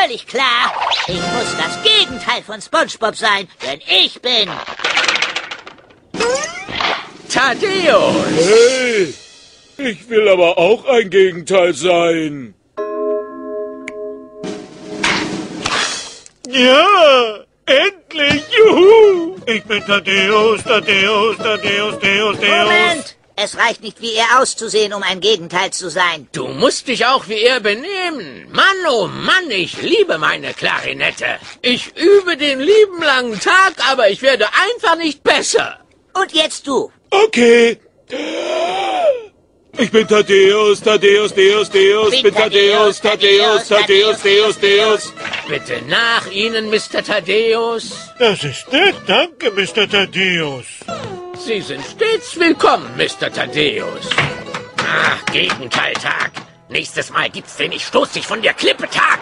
völlig klar. Ich muss das Gegenteil von SpongeBob sein, denn ich bin... Thaddäus! Hey, ich will aber auch ein Gegenteil sein. Ja, endlich, juhu! Ich bin Thaddäus, Thaddäus, Thaddäus, Thaddäus, Thaddäus. Moment! Es reicht nicht, wie er auszusehen, um ein Gegenteil zu sein. Du musst dich auch wie er benehmen. Mann, oh Mann, ich liebe meine Klarinette. Ich übe den lieben langen Tag, aber ich werde einfach nicht besser. Und jetzt du. Okay. Ich bin Thaddäus, Thaddäus, Deus, Deus. Ich bin Thaddäus, Thaddäus, Thaddäus, Deus, Deus. Bitte nach Ihnen, Mr. Thaddäus. Das ist nett, danke, Mr. Thaddäus. Sie sind stets willkommen, Mr. Thaddäus. Ach, Gegenteiltag. Nächstes Mal gibt's den Ich stoß dich von der Klippe Tag.